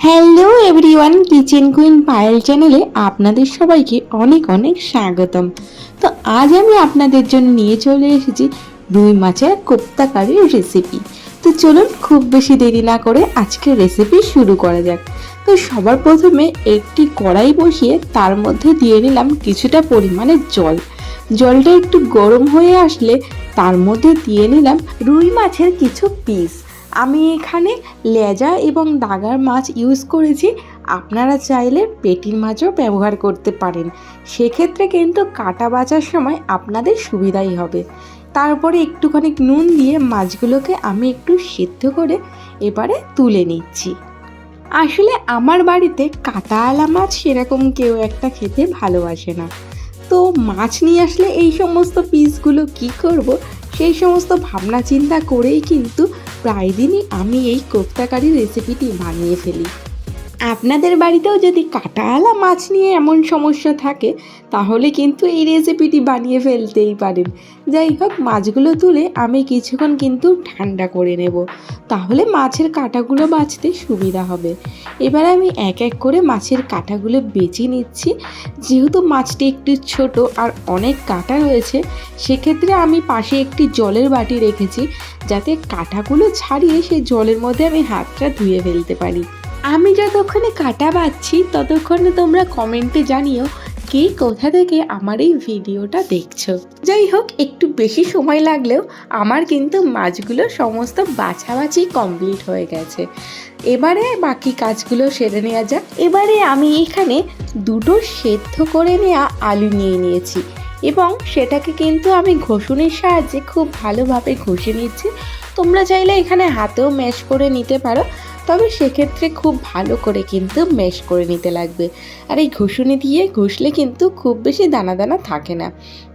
Hello everyone, kitchen queen Payel চ্যানেলে আপনাদের সবাইকে অনেক অনেক স্বাগতম। তো আজ আমি আপনাদের জন্য নিয়ে চলে এসেছি রুই মাছের কোপ্তা কারির রেসিপি। তো চলুন খুব বেশি দেরি না করে আজকের রেসিপি শুরু করা যাক। তো সবার প্রথমে একটি কড়াই বসিয়ে তার মধ্যে দিয়ে নিলাম কিছুটা পরিমাণে জল। জলটা একটু গরম হয়ে আসলে তার মধ্যে দিয়ে নিলাম রুই মাছের কিছু পিস। আমি এখানে লেজা এবং দাগার মাছ ইউজ করেছি, আপনারা চাইলে পেটির মাছও ব্যবহার করতে পারেন, সেক্ষেত্রে কিন্তু কাটা বাছার সময় আপনাদের সুবিধাই হবে। তারপরে একটুখানি নুন দিয়ে মাছগুলোকে আমি একটু সিদ্ধ করে এবারে তুলে নিচ্ছি। আসলে আমার বাড়িতে কাটাওয়ালা মাছ সেরকম কেউ একটা খেতে ভালোবাসে না, তো মাছ নিয়ে আসলে এই সমস্ত পিসগুলো কি করব সেই সমস্ত ভাবনা চিন্তা করেই কিন্তু প্রায় দিনই আমি এই কোপ্তা কারি রেসিপিটি বানিয়ে ফেলি। আপনাদের বাড়িতেও যদি কাটাওয়ালা মাছ নিয়ে এমন সমস্যা থাকে তাহলে কিন্তু এই রেসিপিটি বানিয়ে ফেলতেই পারেন। যাই হোক, মাছগুলো তুলে আমি কিছুক্ষণ কিন্তু ঠান্ডা করে নেব, তাহলে মাছের কাঁটাগুলো বাছতে সুবিধা হবে। এবার আমি এক এক করে মাছের কাঁটাগুলো বেছে নিচ্ছি। যেহেতু মাছটি একটু ছোট আর অনেক কাঁটা রয়েছে, সেক্ষেত্রে আমি পাশে একটি জলের বাটি রেখেছি, যাতে কাঁটাগুলো ছাড়িয়ে সেই জলের মধ্যে আমি হাতটা ধুয়ে ফেলতে পারি। আমি যতক্ষণে কাটা বাছছি ততক্ষণে তোমরা কমেন্টে জানিও কে কোথা থেকে আমার এই ভিডিওটা দেখছো। যাই হোক, একটু বেশি সময় লাগলেও আমার কিন্তু মাছগুলো সমস্ত বাছাবাছি কমপ্লিট হয়ে গেছে। এবারে বাকি কাজগুলো সেরে নেওয়া যাক। এবারে আমি এখানে দুটো সেদ্ধ করে নেওয়া আলু নিয়ে নিয়েছি এবং সেটাকে কিন্তু আমি ঘষুনির সাহায্যে খুব ভালোভাবে ঘষে নিচ্ছি। তোমরা চাইলে এখানে হাতেও ম্যাশ করে নিতে পারো, তবে সেক্ষেত্রে খুব ভালো করে কিন্তু ম্যাশ করে নিতে লাগবে। আর এই ঘষুনি দিয়ে ঘষলে কিন্তু খুব বেশি দানা দানা থাকে না।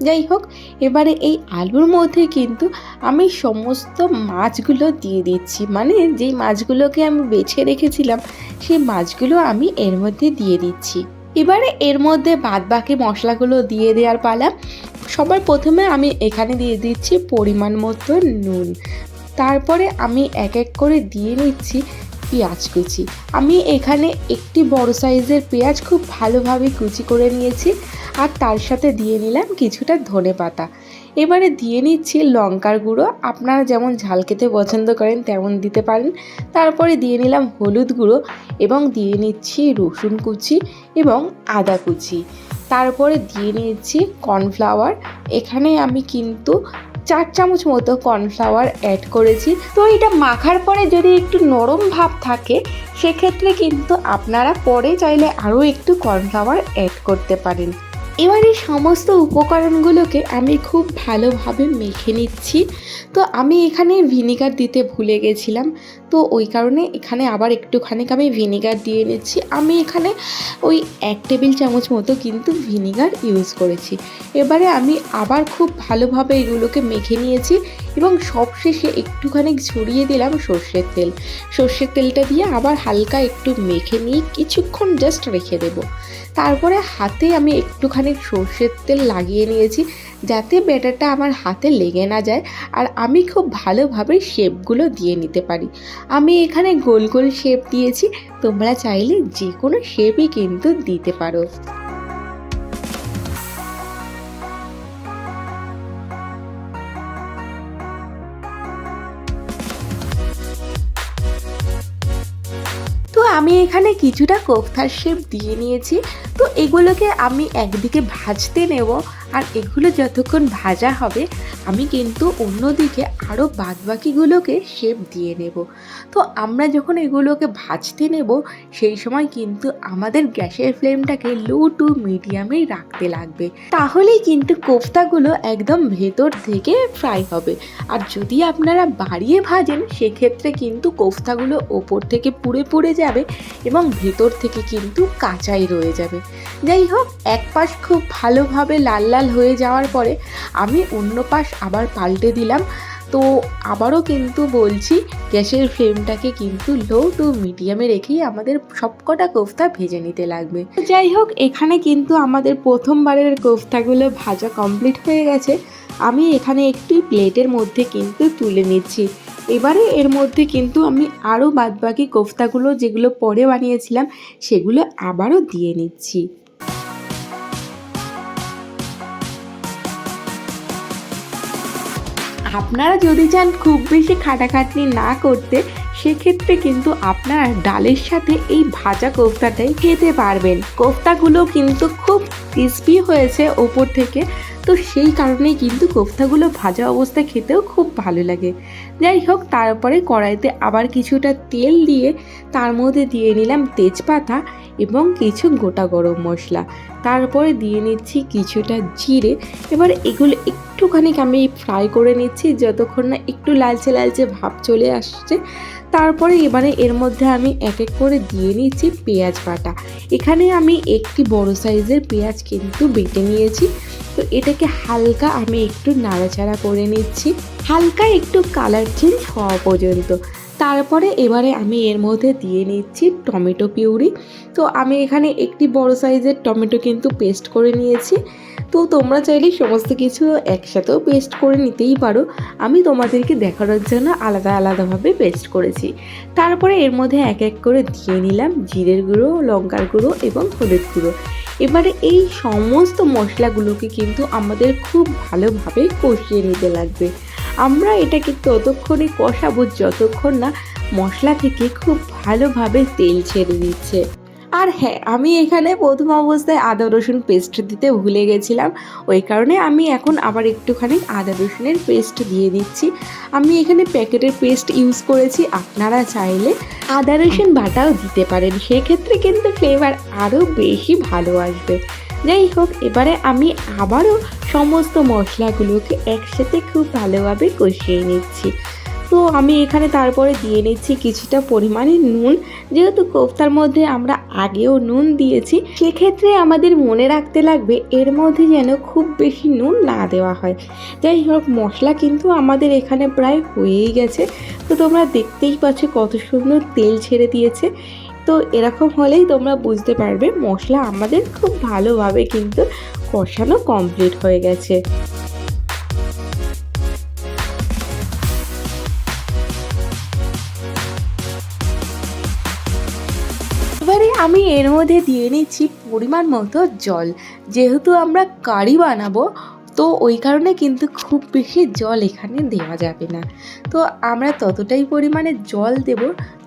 যাই হোক, এবারে এই আলুর মধ্যে কিন্তু আমি সমস্ত মাছগুলো দিয়ে দিচ্ছি, মানে যেই মাছগুলোকে আমি বেছে রেখেছিলাম সেই মাছগুলো আমি এর মধ্যে দিয়ে দিচ্ছি। এবারে এর মধ্যে বাদবাকি মশলাগুলো দিয়ে দেওয়ার পালা। সবার প্রথমে আমি এখানে দিয়ে দিচ্ছি পরিমাণ মতো নুন। তারপরে আমি এক এক করে দিয়ে নিচ্ছি পেঁয়াজ কুচি। আমি এখানে একটি বড় সাইজের পেঁয়াজ খুব ভালোভাবে কুচি করে নিয়েছি, আর তার সাথে দিয়ে নিলাম কিছুটা ধনেপাতা। এবারে দিয়ে নিচ্ছি লঙ্কার গুঁড়ো, আপনারা যেমন ঝাল খেতে পছন্দ করেন তেমন দিতে পারেন। তারপরে দিয়ে নিলাম হলুদ গুঁড়ো এবং দিয়ে নিচ্ছি রসুন কুচি এবং আদা কুচি। তারপরে দিয়ে নিচ্ছি কর্নফ্লাওয়ার। এখানে আমি কিন্তু 4 চামচ মতো কর্নফ্লাওয়ার অ্যাড করেছি। তো এটা মাখার পরে যদি একটু নরম ভাব থাকে সেক্ষেত্রে কিন্তু আপনারা পরে চাইলে আরও একটু কর্নফ্লাওয়ার অ্যাড করতে পারেন। এবার এই সমস্ত উপকরণগুলোকে আমি খুব ভালোভাবে মেখে নিচ্ছি। তো আমি এখানে ভিনিগার দিতে ভুলে গেছিলাম, তো ওই কারণে এখানে আবার একটুখানি আমি ভিনিগার দিয়ে নিচ্ছি। আমি এখানে ওই 1 টেবিল চামচ মতো কিন্তু ভিনিগার ইউজ করেছি। এবারে আমি আবার খুব ভালোভাবে এগুলোকে মেখে নিয়েছি এবং সবশেষে একটুখানি ছড়িয়ে দিলাম সর্ষের তেল। সর্ষের তেলটা দিয়ে আবার হালকা একটু মেখে নিয়ে কিছুক্ষণ জাস্ট রেখে দেবো। তারপরে হাতে আমি একটুখানি সর্ষের তেল লাগিয়ে নিয়েছি, যাতে ব্যাটারটা আমার হাতে লেগে না যায় আর আমি খুব ভালোভাবে শেপগুলো দিয়ে নিতে পারি। আমি এখানে গোল গোল শেপ দিয়েছি, তোমরা চাইলে যে কোনো শেপই কিন্তু দিতে পারো। তো আমি এখানে কিছুটা কোফতার শেপ দিয়ে নিয়েছি। তো এগুলোকে আমি একদিকে ভাজতে নেব, আর এগুলো যতক্ষণ ভাজা হবে আমি কিন্তু অন্যদিকে আরও বাদবাকিগুলোকে শেপ দিয়ে নেব। তো আমরা যখন এগুলোকে ভাজতে নেব সেই সময় কিন্তু আমাদের গ্যাসের ফ্লেমটাকে লো টু মিডিয়ামেই রাখতে লাগবে, তাহলেই কিন্তু কোফতাগুলো একদম ভেতর থেকে ফ্রাই হবে। আর যদি আপনারা বাড়িয়ে ভাজেন সেক্ষেত্রে কিন্তু কোফতাগুলো ওপর থেকে পুড়ে পুড়ে যাবে এবং ভেতর থেকে কিন্তু কাঁচাই রয়ে যাবে। যাই হোক, এক পাশ খুব ভালোভাবে লাল লাল হয়ে যাওয়ার পরে আমি অন্য পাশ আবার পাল্টে দিলাম। তো আবারও কিন্তু বলছি, গ্যাসের ফ্লেমটাকে কিন্তু লো টু মিডিয়ামে রেখেই আমাদের সবকটা কোফতা ভেজে নিতে লাগবে। যাই হোক, এখানে কিন্তু আমাদের প্রথমবারের কোফতাগুলো ভাজা কমপ্লিট হয়ে গেছে। আমি এখানে একটি প্লেটের মধ্যে কিন্তু তুলে নিচ্ছি। এবারে এর মধ্যে কিন্তু আমি আরও বাদবাকি কোফতাগুলো যেগুলো পরে বানিয়েছিলাম সেগুলো আবারও দিয়ে নিচ্ছি। আপনারা যদি চান খুব বেশি খাটাখাটনি না করতে, সেক্ষেত্রে কিন্তু আপনারা ডালের সাথে এই ভাজা কোফতাটাই খেতে পারবেন। কোফতাগুলো কিন্তু খুব ক্রিস্পি হয়েছে ওপর থেকে, তো সেই কারণেই কিন্তু কোফতাগুলো ভাজা অবস্থায় খেতেও খুব ভালো লাগে। যাই হোক, তারপরে কড়াইতে আবার কিছুটা তেল দিয়ে তার মধ্যে দিয়ে নিলাম তেজপাতা এবং কিছু গোটা গরম মশলা, তারপরে দিয়ে নিচ্ছি কিছুটা জিরে। এবার এগুলো একটুখানি আমি ফ্রাই করে নিচ্ছি যতক্ষণ না একটু লালচে লালচে ভাব চলে আসছে। তারপরে এবারে এর মধ্যে আমি এক এক করে দিয়ে নিচ্ছি পেঁয়াজ বাটা। এখানে আমি একটি বড় সাইজের পেঁয়াজ কিন্তু বেটে নিয়েছি। তো এটাকে হালকা আমি একটু নাড়াচাড়া করে নিচ্ছি, হালকা একটু কালার চেঞ্জ হওয়া পর্যন্ত। তারপরে এবারে আমি এর মধ্যে দিয়ে নিচ্ছি টমেটো পিউরি। তো আমি এখানে একটি বড় সাইজের টমেটো কিন্তু পেস্ট করে নিয়েছি। তো তোমরা চাইলে সমস্ত কিছু একসাথেও পেস্ট করে নিতেই পারো, আমি তোমাদেরকে দেখানোর জন্য আলাদা আলাদাভাবে পেস্ট করেছি। তারপরে এর মধ্যে এক এক করে দিয়ে নিলাম জিরের গুঁড়ো, লঙ্কার গুঁড়ো এবং হলুদ গুঁড়ো। এবারে এই সমস্ত মশলাগুলোকে কিন্তু আমাদের খুব ভালোভাবে কষিয়ে নিতে লাগবে। আমরা এটাকে ততক্ষণে কষাবো যতক্ষণ না মশলা থেকে খুব ভালোভাবে তেল ছেড়ে দিচ্ছে। আর হ্যাঁ, আমি এখানে প্রথম অবস্থায় আদা রসুন পেস্ট দিতে ভুলে গেছিলাম, ওই কারণে আমি এখন আবার একটুখানি আদা রসুনের পেস্ট দিয়ে দিচ্ছি। আমি এখানে প্যাকেটের পেস্ট ইউজ করেছি, আপনারা চাইলে আদা রসুন বাটাও দিতে পারেন, সেক্ষেত্রে কিন্তু ফ্লেভার আরও বেশি ভালো আসবে। যাই হোক, এবারে আমি আবারও সমস্ত মশলাগুলোকে একসাথে খুব ভালোভাবে কষিয়ে নিচ্ছি। তো আমি এখানে তারপরে দিয়ে নিচ্ছি কিছুটা পরিমাণে নুন। যেহেতু কোফতার মধ্যে আমরা আগেও নুন দিয়েছি, সেক্ষেত্রে আমাদের মনে রাখতে লাগবে এর মধ্যে যেন খুব বেশি নুন না দেওয়া হয়। যাই হোক, মশলা কিন্তু আমাদের এখানে প্রায় হয়েই গেছে। তো তোমরা দেখতেই পাচ্ছ কত সুন্দর তেল ছেড়ে দিয়েছে। তো এরকম হলেই তোমরা বুঝতে পারবে মশলা আমাদের খুব ভালোভাবে কিন্তু কষানো কমপ্লিট হয়ে গেছে। এবারে আমি এর মধ্যে দিয়ে নিচ্ছি পরিমাণ মতো জল। যেহেতু আমরা কারি বানাবো, তো ওই কারণে কিন্তু খুব বেশি জল এখানে দেওয়া যাবে না। তো আমরা ততটাই পরিমাণে জল দেব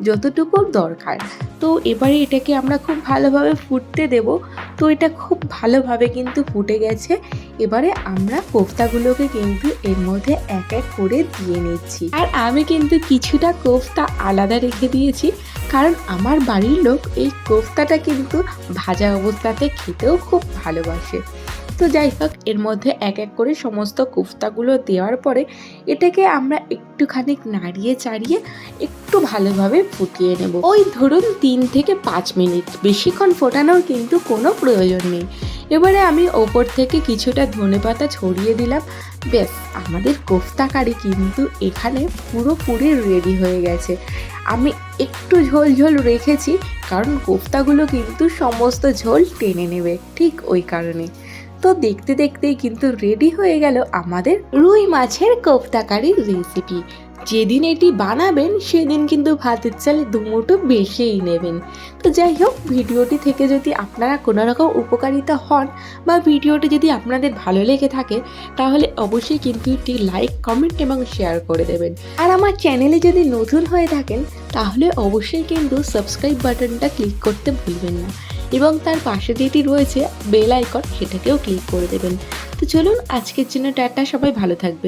যতটুকু দরকার। তো এবারে এটাকে আমরা খুব ভালোভাবে ফুটতে দেব। তো এটা খুব ভালোভাবে কিন্তু ফুটে গেছে। এবারে আমরা কোফতাগুলোকে কিন্তু এর মধ্যে এক এক করে দিয়ে নিচ্ছি। আর আমি কিন্তু কিছুটা কোফতা আলাদা রেখে দিয়েছি, কারণ আমার বাড়ির লোক এই কোফতাটা কিন্তু ভাজা অবস্থাতে খেতেও খুব ভালোবাসে। তো যাই হোক, এর মধ্যে এক এক করে সমস্ত কোফতাগুলো দেওয়ার পরে এটাকে আমরা একটুখানি নাড়িয়ে চাড়িয়ে একটু ভালোভাবে ফুটিয়ে নেব। ওই ধরুন 3 থেকে 5 মিনিট, বেশিক্ষণ ফোটানোর কিন্তু কোনো প্রয়োজন নেই। এবারে আমি ওপর থেকে কিছুটা ধনেপাতা ছড়িয়ে দিলাম। ব্যাস, আমাদের কোফতা কারি কিন্তু এখানে পুরোপুরি রেডি হয়ে গেছে। আমি একটু ঝোল ঝোল রেখেছি, কারণ কোফতাগুলো কিন্তু সমস্ত ঝোল টেনে নেবে, ঠিক ওই কারণে। তো দেখতে দেখতেই কিন্তু রেডি হয়ে গেল আমাদের রুই মাছের কোফতা কারির রেসিপি। যেদিন এটি বানাবেন সেদিন কিন্তু ভাতের চালে দুমুঠো বেশিই নেবেন। তো যাই হোক, ভিডিওটি থেকে যদি আপনারা কোনো রকম উপকারিতা হন বা ভিডিওটি যদি আপনাদের ভালো লেগে থাকে, তাহলে অবশ্যই কিন্তু একটি লাইক, কমেন্ট এবং শেয়ার করে দেবেন। আর আমার চ্যানেলে যদি নতুন হয়ে থাকেন, তাহলে অবশ্যই কিন্তু সাবস্ক্রাইব বাটনটা ক্লিক করতে ভুলবেন না, এবং তার পাশে যেটি রয়েছে বেল আইকন, সেটাকেও ক্লিক করে দেবেন। তো চলুন, আজকের জন্য টাটা, সবাই ভালো থাকবেন।